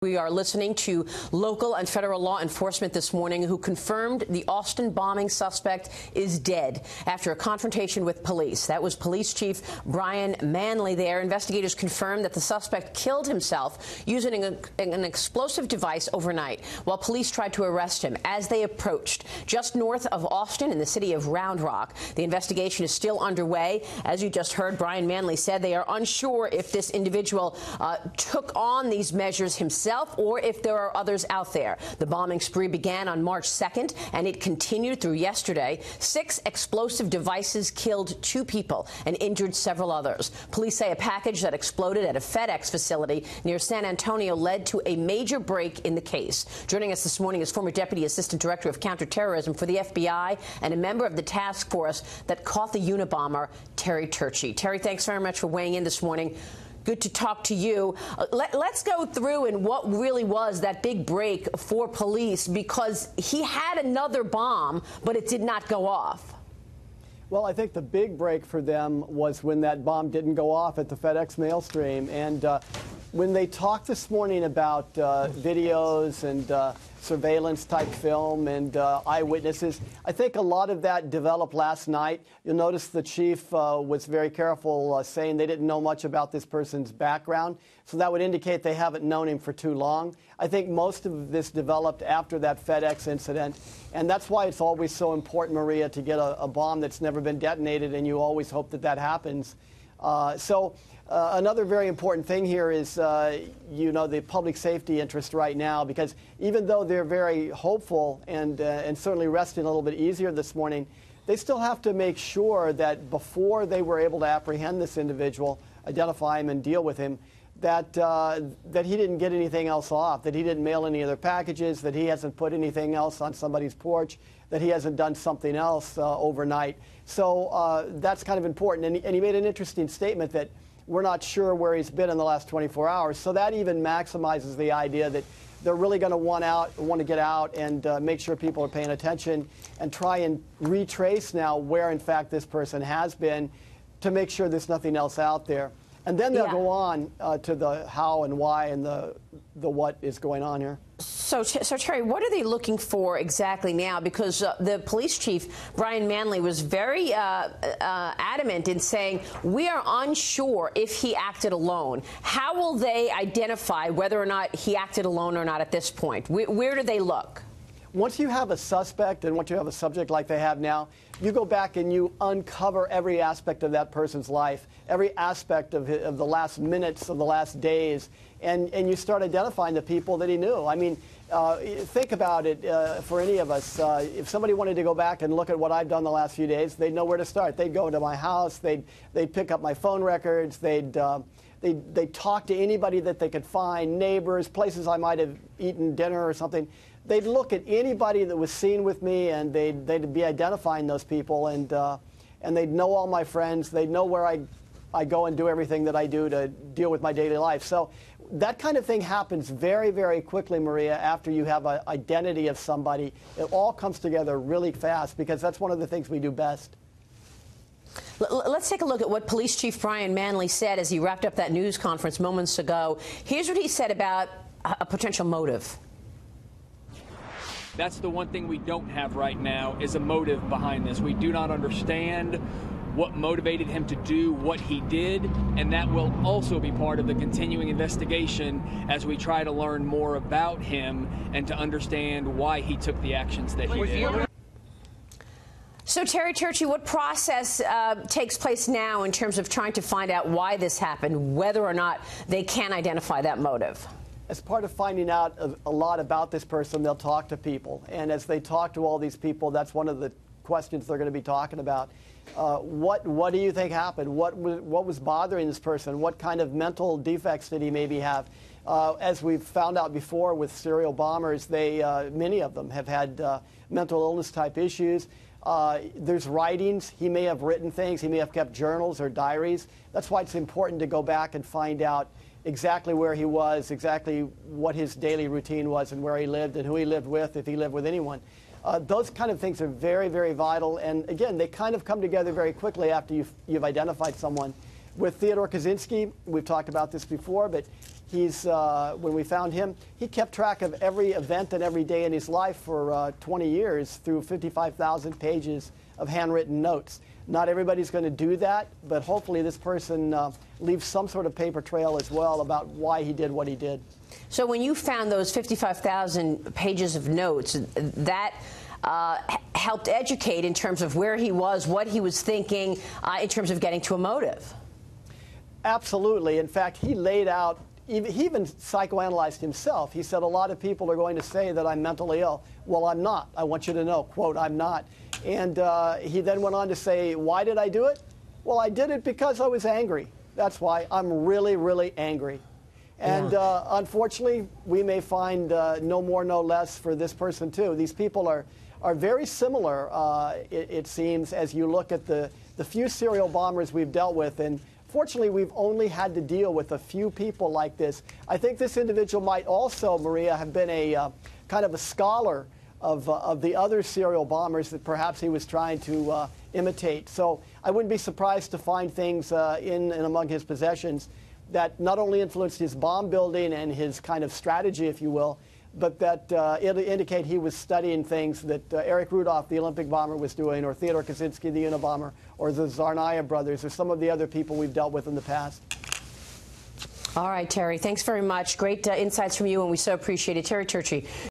We are listening to local and federal law enforcement this morning who confirmed the Austin bombing suspect is dead after a confrontation with police. That was Police Chief Brian Manley there. Investigators confirmed that the suspect killed himself using an explosive device overnight while police tried to arrest him as they approached just north of Austin in the city of Round Rock. The investigation is still underway. As you just heard, Brian Manley said they are unsure if this individual took on these measures himself or if there are others out there. The bombing spree began on March 2nd, and it continued through yesterday. 6 explosive devices killed 2 people and injured several others. Police say a package that exploded at a FedEx facility near San Antonio led to a major break in the case. Joining us this morning is former Deputy Assistant Director of Counterterrorism for the FBI and a member of the task force that caught the Unabomber, Terry Turchie. Terry, thanks very much for weighing in this morning. Good to talk to you. Let's go through and what really was that big break for police, because he had another bomb, but it did not go off. Well, I think the big break for them was when that bomb didn't go off at the FedEx mail stream. And when they talked this morning about videos and surveillance type film and eyewitnesses, I think a lot of that developed last night. You'll notice the chief was very careful saying they didn't know much about this person's background. So that would indicate they haven't known him for too long. I think most of this developed after that FedEx incident. And that's why it's always so important, Maria, to get a bomb that's never been detonated, and you always hope that that happens. Another very important thing here is, the public safety interest right now, because even though they're very hopeful and certainly resting a little bit easier this morning, they still have to make sure that before they were able to apprehend this individual, identify him and deal with him, that he didn't get anything else off, that he didn't mail any other packages, that he hasn't put anything else on somebody's porch, that he hasn't done something else overnight. So that's kind of important. And he made an interesting statement that we're not sure where he's been in the last 24 hours. So that even maximizes the idea that they're really going to want to get out and make sure people are paying attention and try and retrace now where, in fact, this person has been to make sure there's nothing else out there. And then they'll go on to the how and why and the what is going on here. So Terry, what are they looking for exactly now? Because the police chief, Brian Manley, was very adamant in saying, we are unsure if he acted alone. How will they identify whether or not he acted alone or not at this point? Where do they look? Once you have a suspect and once you have a subject like they have now, you go back and you uncover every aspect of that person's life, every aspect of the last minutes of the last days, and you start identifying the people that he knew. I mean, think about it for any of us. If somebody wanted to go back and look at what I've done the last few days, they'd know where to start. They'd go to my house. They'd pick up my phone records. They'd talk to anybody that they could find, neighbors, places I might have eaten dinner or something. They'd look at anybody that was seen with me, and they'd be identifying those people, and they'd know all my friends. They'd know where I go and do everything that I do to deal with my daily life. So that kind of thing happens very, very quickly, Maria, after you have an identity of somebody. It all comes together really fast, because that's one of the things we do best. Let's take a look at what Police Chief Brian Manley said as he wrapped up that news conference moments ago. Here's what he said about a potential motive. That's the one thing we don't have right now, is a motive behind this. We do not understand what motivated him to do what he did, and that will also be part of the continuing investigation as we try to learn more about him and to understand why he took the actions that he did. So, Terry Turchie, what process takes place now in terms of trying to find out why this happened, whether or not they can identify that motive? As part of finding out a lot about this person, they'll talk to people. And as they talk to all these people, that's one of the questions they're going to be talking about. What do you think happened? What was bothering this person? What kind of mental defects did he maybe have? As we've found out before with serial bombers, many of them have had mental illness type issues. There's writings. He may have written things. He may have kept journals or diaries. That's why it's important to go back and find out exactly where he was, exactly what his daily routine was, and where he lived, and who he lived with, if he lived with anyone. Those kind of things are very, very vital. And again, they kind of come together very quickly after you've identified someone. With Theodore Kaczynski, we've talked about this before, but When we found him, he kept track of every event and every day in his life for 20 years through 55,000 pages of handwritten notes. Not everybody's going to do that, but hopefully this person leaves some sort of paper trail as well about why he did what he did. So when you found those 55,000 pages of notes, that helped educate in terms of where he was, what he was thinking, in terms of getting to a motive. Absolutely. In fact, he laid out, he even psychoanalyzed himself. He said, a lot of people are going to say that I'm mentally ill. Well, I'm not. I want you to know, quote, I'm not. And he then went on to say, why did I do it? Well, I did it because I was angry. That's why. I'm really, really angry. And unfortunately, we may find no more, no less for this person, too. These people are very similar, it seems, as you look at the few serial bombers we've dealt with. And fortunately, we've only had to deal with a few people like this. I think this individual might also, Maria, have been a kind of a scholar of the other serial bombers that perhaps he was trying to imitate. So I wouldn't be surprised to find things in and among his possessions that not only influenced his bomb building and his kind of strategy, if you will, but that indicate he was studying things that Erich Rudolph, the Olympic bomber, was doing, or Theodore Kaczynski, the Unabomber, or the Tsarnaev brothers, or some of the other people we've dealt with in the past. All right, Terry, thanks very much. Great insights from you, and we so appreciate it. Terry Turchie.